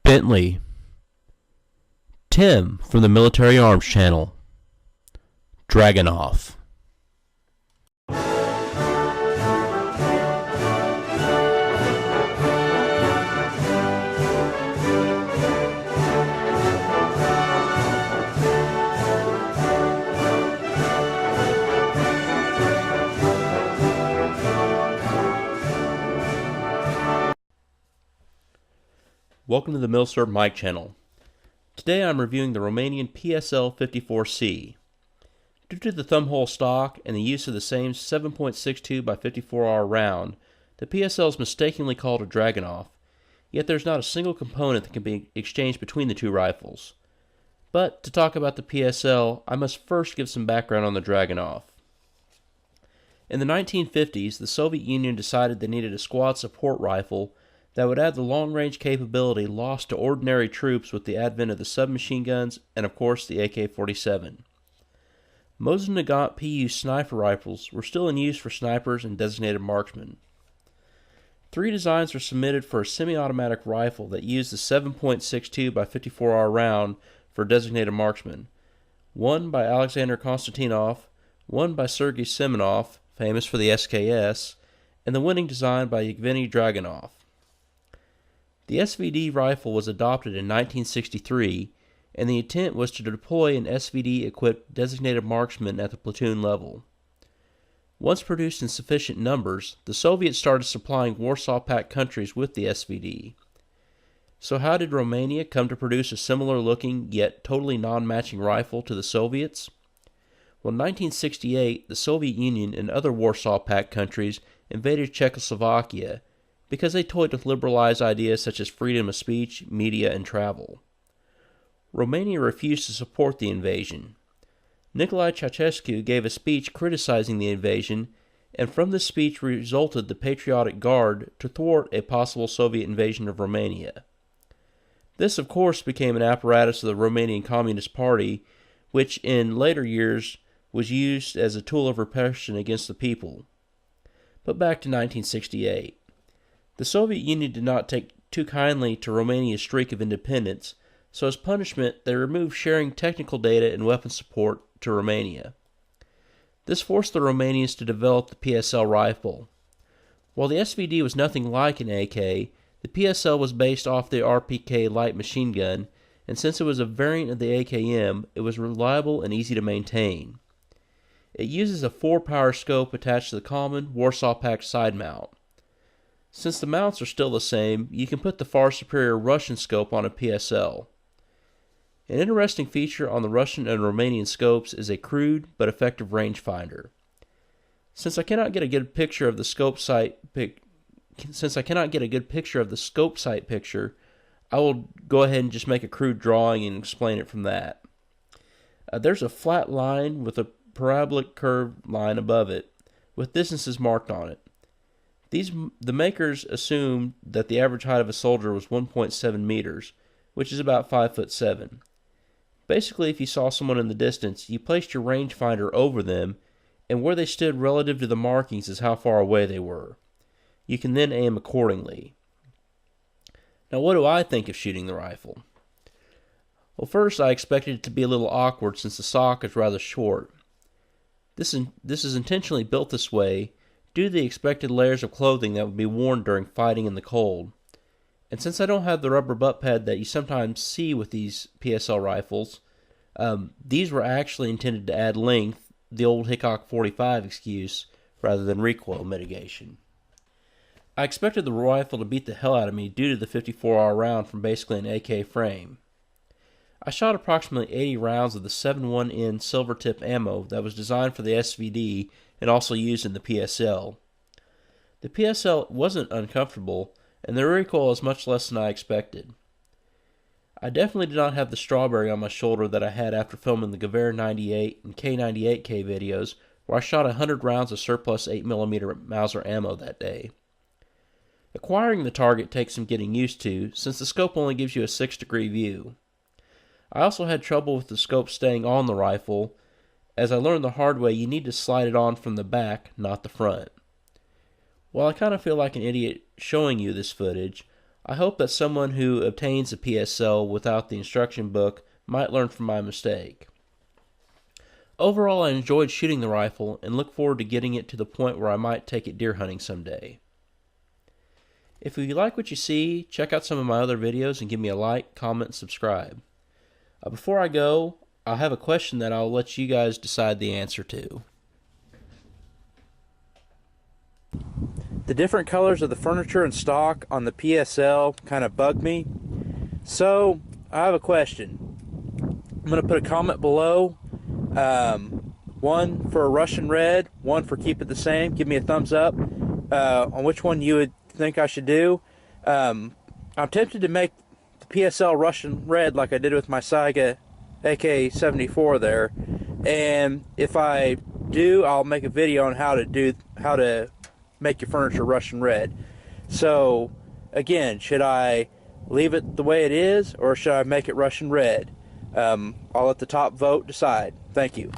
Bentley. Tim from the Military Arms Channel. Dragunov. Welcome to the Milsurb Mike channel. Today I'm reviewing the Romanian PSL54C. Due to the thumbhole stock and the use of the same 7.62 by 54R round, the PSL is mistakenly called a Dragunov, yet there's not a single component that can be exchanged between the two rifles. But to talk about the PSL, I must first give some background on the Dragunov. In the 1950s, the Soviet Union decided they needed a squad support rifle that would add the long-range capability lost to ordinary troops with the advent of the submachine guns and, of course, the AK-47. Mosin Nagant PU sniper rifles were still in use for snipers and designated marksmen. 3 designs were submitted for a semi-automatic rifle that used the 7.62 by 54R round for designated marksmen. One by Alexander Konstantinov, one by Sergei Semenov, famous for the SKS, and the winning design by Yevgeny Dragunov. The SVD rifle was adopted in 1963, and the intent was to deploy an SVD-equipped designated marksman at the platoon level. Once produced in sufficient numbers, the Soviets started supplying Warsaw Pact countries with the SVD. So how did Romania come to produce a similar-looking yet totally non-matching rifle to the Soviets? Well, in 1968, the Soviet Union and other Warsaw Pact countries invaded Czechoslovakia, because they toyed with liberalized ideas such as freedom of speech, media, and travel. Romania refused to support the invasion. Nicolae Ceausescu gave a speech criticizing the invasion, and from this speech resulted the Patriotic Guard to thwart a possible Soviet invasion of Romania. This, of course, became an apparatus of the Romanian Communist Party, which in later years was used as a tool of repression against the people. But back to 1968. The Soviet Union did not take too kindly to Romania's streak of independence, so as punishment they removed sharing technical data and weapon support to Romania. This forced the Romanians to develop the PSL rifle. While the SVD was nothing like an AK, the PSL was based off the RPK light machine gun, and since it was a variant of the AKM, it was reliable and easy to maintain. It uses a 4-power scope attached to the common Warsaw Pact side mount. Since the mounts are still the same, you can put the far superior Russian scope on a PSL. An interesting feature on the Russian and Romanian scopes is a crude but effective rangefinder. Since I cannot get a good picture of the scope sight picture, I will go ahead and just make a crude drawing and explain it from that. There's a flat line with a parabolic curved line above it, with distances marked on it. The makers assumed that the average height of a soldier was 1.7 meters, which is about 5'7". Basically, if you saw someone in the distance, you placed your rangefinder over them, and where they stood relative to the markings is how far away they were. You can then aim accordingly. Now, what do I think of shooting the rifle? Well, first, I expected it to be a little awkward since the stock is rather short. This is intentionally built this way due to the expected layers of clothing that would be worn during fighting in the cold. And since I don't have the rubber butt pad that you sometimes see with these PSL rifles, these were actually intended to add length, the old Hickok 45 excuse, rather than recoil mitigation. I expected the rifle to beat the hell out of me due to the 54R round from basically an AK frame. I shot approximately 80 rounds of the 7.1N silver tip ammo that was designed for the SVD and also used in the PSL. The PSL wasn't uncomfortable, and the recoil is much less than I expected. I definitely did not have the strawberry on my shoulder that I had after filming the Gewehr 98 and K98K videos, where I shot 100 rounds of surplus 8mm Mauser ammo that day. Acquiring the target takes some getting used to, since the scope only gives you a 6-degree view. I also had trouble with the scope staying on the rifle. As I learned the hard way, you need to slide it on from the back, not the front. While I kind of feel like an idiot showing you this footage, I hope that someone who obtains a PSL without the instruction book might learn from my mistake. Overall, I enjoyed shooting the rifle and look forward to getting it to the point where I might take it deer hunting someday. If you like what you see, check out some of my other videos and give me a like, comment, and subscribe. Before I go, I have a question that I'll let you guys decide the answer to. The different colors of the furniture and stock on the PSL kind of bug me. So, I have a question. I'm going to put a comment below. One for a Russian red, one for keep it the same. Give me a thumbs up on which one you would think I should do. I'm tempted to make the PSL Russian red like I did with my Saiga AK-74 there, and if I do, I'll make a video on how to make your furniture Russian red. So again, should I leave it the way it is or should I make it Russian red? I'll let the top vote decide. Thank you.